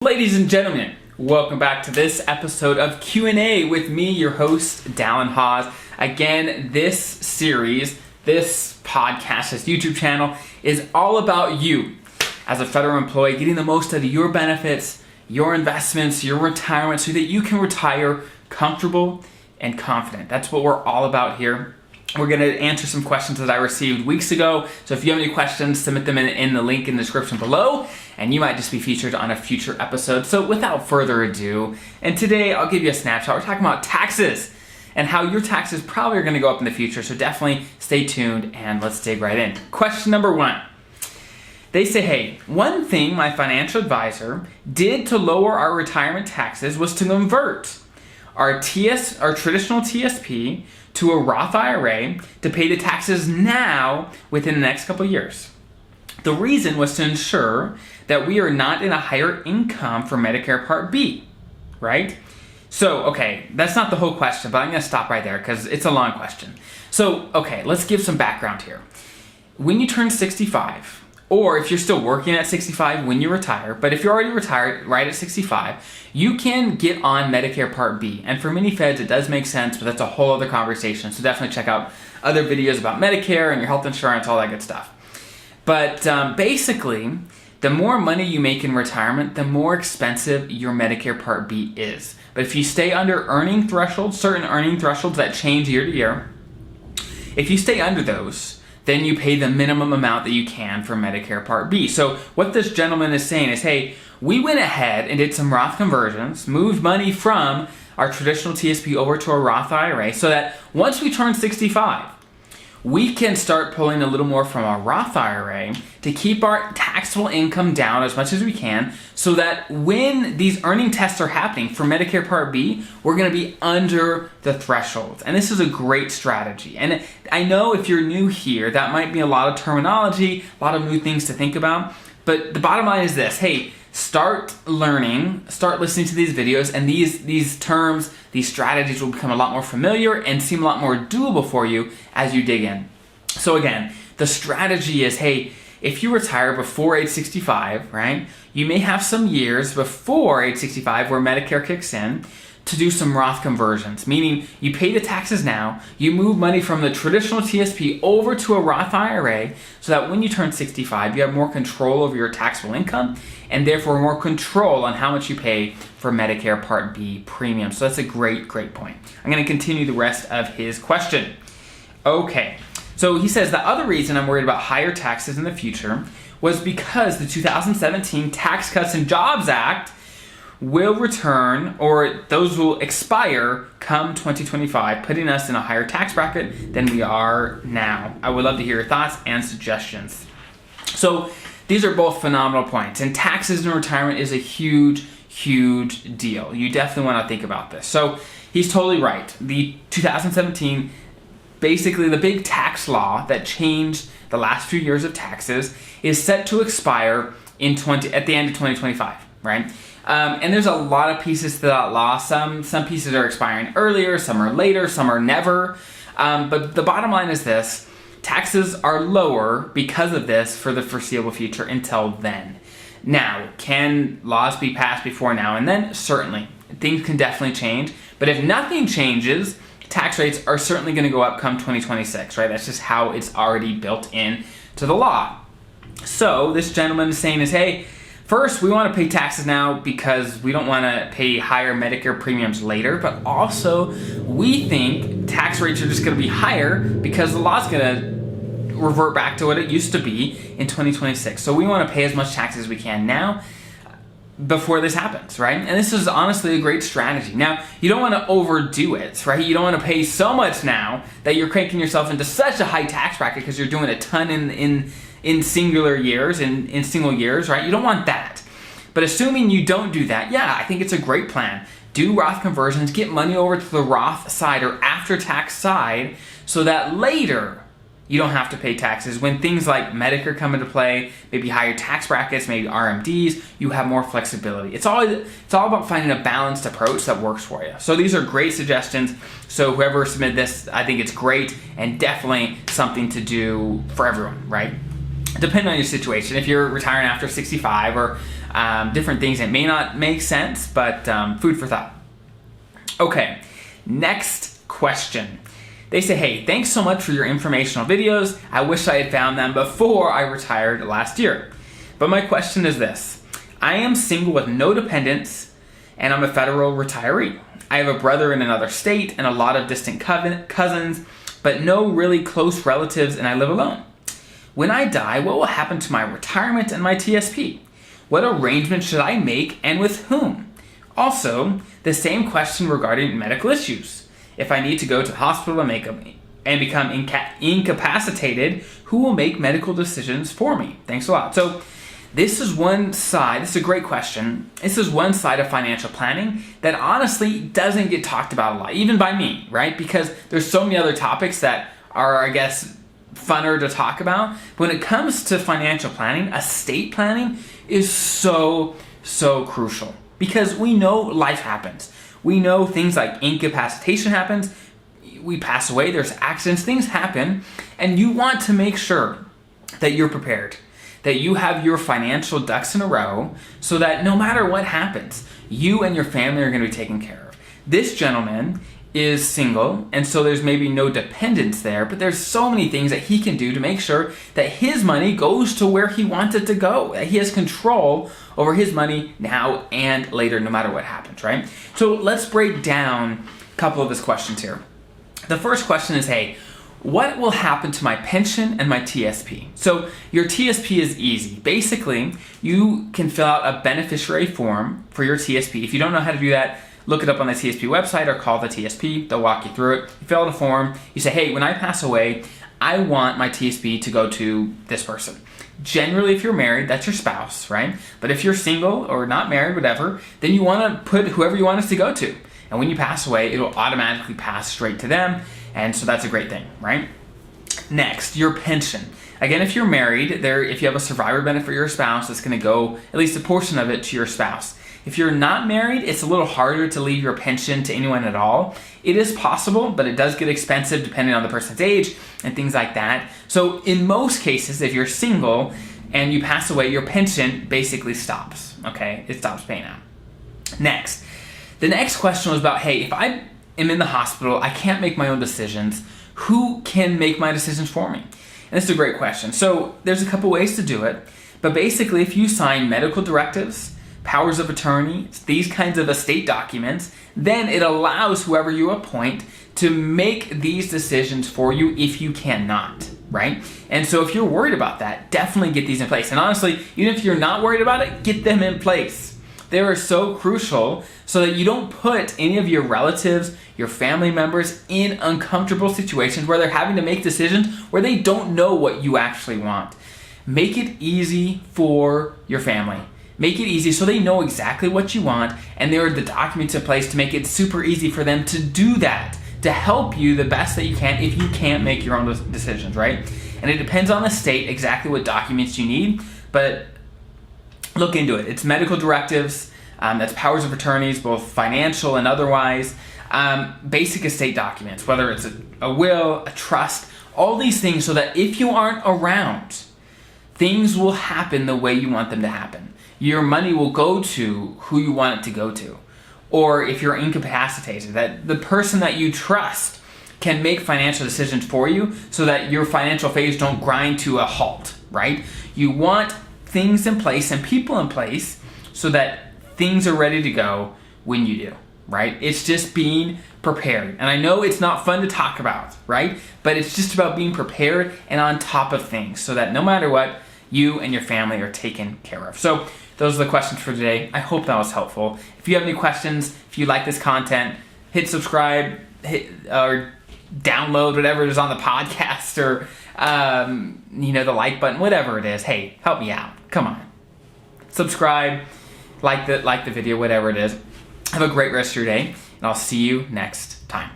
Ladies and gentlemen, welcome back to this episode of Q&A with me, your host, Dallin Hawes. Again, this series, this podcast, this YouTube channel is all about you as a federal employee getting the most out of your benefits, your investments, your retirement so that you can retire comfortable and confident. That's what we're all about here. We're going to answer some questions that I received weeks ago. So if you have any questions, submit them in the link in the description below, and you might just be featured on a future episode. So without further ado, and today I'll give you a snapshot. We're talking about taxes and how your taxes probably are going to go up in the future. So definitely stay tuned and let's dig right in. Question number 1. They say, hey, one thing my financial advisor did to lower our retirement taxes was to convert our traditional TSP to a Roth IRA to pay the taxes now within the next couple of years. The reason was to ensure that we are not in a higher income for Medicare Part B, right? So, okay, that's not the whole question, but I'm going to stop right there because it's a long question. So, okay, let's give some background here. When you turn 65, or if you're still working at 65 when you retire, but if you're already retired right at 65, you can get on Medicare Part B. And for many feds, it does make sense, but that's a whole other conversation. So definitely check out other videos about Medicare and your health insurance, all that good stuff. But basically, the more money you make in retirement, the more expensive your Medicare Part B is. But if you stay under earning thresholds, certain earning thresholds that change year to year, if you stay under those, then you pay the minimum amount that you can for Medicare Part B. So what this gentleman is saying is, hey, we went ahead and did some Roth conversions, moved money from our traditional TSP over to a Roth IRA so that once we turn 65, we can start pulling a little more from our Roth IRA to keep our taxable income down as much as we can so that when these earning tests are happening for Medicare Part B, we're going to be under the thresholds. And this is a great strategy. And I know if you're new here, that might be a lot of terminology, a lot of new things to think about. But the bottom line is this, hey, start learning, start listening to these videos, and these terms, these strategies will become a lot more familiar and seem a lot more doable for you as you dig in. So again, the strategy is, hey, if you retire before age 65, right, you may have some years before age 65 where Medicare kicks in to do some Roth conversions, meaning you pay the taxes now, you move money from the traditional TSP over to a Roth IRA so that when you turn 65, you have more control over your taxable income and therefore more control on how much you pay for Medicare Part B premium. So that's a great point. I'm going to continue the rest of his question. Okay, so he says the other reason I'm worried about higher taxes in the future was because the 2017 Tax Cuts and Jobs Act will return, or those will expire come 2025, putting us in a higher tax bracket than we are now. I would love to hear your thoughts and suggestions. So these are both phenomenal points, and taxes in retirement is a huge deal. You definitely want to think about this. So he's totally right. The 2017, basically the big tax law that changed the last few years of taxes, is set to expire at the end of 2025, right? And there's a lot of pieces to that law. Some pieces are expiring earlier, some are later, some are never. But the bottom line is this: taxes are lower because of this for the foreseeable future until then. Now, can laws be passed before now and then? Certainly. Things can definitely change. But if nothing changes, tax rates are certainly going to go up come 2026, right? That's just how it's already built in to the law. So this gentleman is saying is, hey, first, we want to pay taxes now because we don't want to pay higher Medicare premiums later, but also we think tax rates are just going to be higher because the law's going to revert back to what it used to be in 2026. So we want to pay as much taxes as we can now before this happens, right? And this is honestly a great strategy. Now, you don't want to overdo it, right? You don't want to pay so much now that you're cranking yourself into such a high tax bracket because you're doing a ton in single years, right? You don't want that. But assuming you don't do that, yeah, I think it's a great plan. Do Roth conversions, get money over to the Roth side or after-tax side so that later you don't have to pay taxes. When things like Medicare come into play, maybe higher tax brackets, maybe RMDs, you have more flexibility. It's all about finding a balanced approach that works for you. So these are great suggestions. So whoever submitted this, I think it's great and definitely something to do for everyone, right? Depending on your situation, if you're retiring after 65 or different things that may not make sense, but food for thought. Okay, next question. They say, hey, thanks so much for your informational videos. I wish I had found them before I retired last year. But my question is this. I am single with no dependents, and I'm a federal retiree. I have a brother in another state and a lot of distant cousins, but no really close relatives, and I live alone. When I die, what will happen to my retirement and my TSP? What arrangements should I make, and with whom? Also, the same question regarding medical issues. If I need to go to the hospital and become incapacitated, who will make medical decisions for me? Thanks a lot. So this is one side, this is a great question. This is one side of financial planning that honestly doesn't get talked about a lot, even by me, right? Because there's so many other topics that are, I guess, funner to talk about. But when it comes to financial planning, estate planning is so crucial because we know life happens. We know things like incapacitation happens, we pass away, there's accidents, things happen, and you want to make sure that you're prepared, that you have your financial ducks in a row so that no matter what happens, you and your family are going to be taken care of. This gentleman is single, and so there's maybe no dependence there, but there's so many things that he can do to make sure that his money goes to where he wants it to go, that he has control over his money now and later, no matter what happens, right? So let's break down a couple of his questions here. The first question is, hey, what will happen to my pension and my TSP? So your TSP is easy. Basically, you can fill out a beneficiary form for your TSP. If you don't know how to do that, look it up on the TSP website or call the TSP. They'll walk you through it. You fill out a form. You say, hey, when I pass away, I want my TSP to go to this person. Generally, if you're married, that's your spouse, right? But if you're single or not married, whatever, then you want to put whoever you want us to go to. And when you pass away, it'll automatically pass straight to them. And so that's a great thing, right? Next, your pension. Again, if you're married, if you have a survivor benefit for your spouse, it's going to go, at least a portion of it, to your spouse. If you're not married, it's a little harder to leave your pension to anyone at all. It is possible, but it does get expensive depending on the person's age and things like that. So in most cases, if you're single and you pass away, your pension basically stops, okay? It stops paying out. Next, the next question was about, hey, if I am in the hospital, I can't make my own decisions, who can make my decisions for me? And this is a great question. So there's a couple ways to do it, but basically if you sign medical directives, powers of attorney, these kinds of estate documents, then it allows whoever you appoint to make these decisions for you if you cannot, right? And so if you're worried about that, definitely get these in place. And honestly, even if you're not worried about it, get them in place. They are so crucial so that you don't put any of your relatives, your family members in uncomfortable situations where they're having to make decisions where they don't know what you actually want. Make it easy for your family. Make it easy so they know exactly what you want, and there are the documents in place to make it super easy for them to do that, to help you the best that you can if you can't make your own decisions, right? And it depends on the state exactly what documents you need, but look into it. It's medical directives, that's powers of attorneys, both financial and otherwise, basic estate documents, whether it's a will, a trust, all these things so that if you aren't around, things will happen the way you want them to happen. Your money will go to who you want it to go to. Or if you're incapacitated, that the person that you trust can make financial decisions for you so that your financial phase don't grind to a halt, right? You want things in place and people in place so that things are ready to go when you do, right? It's just being prepared. And I know it's not fun to talk about, right? But it's just about being prepared and on top of things so that no matter what, you and your family are taken care of. So those are the questions for today. I hope that was helpful. If you have any questions, if you like this content, hit subscribe, or download whatever is on the podcast, or the like button, whatever it is. Hey, help me out. Come on. Subscribe, like the video, whatever it is. Have a great rest of your day, and I'll see you next time.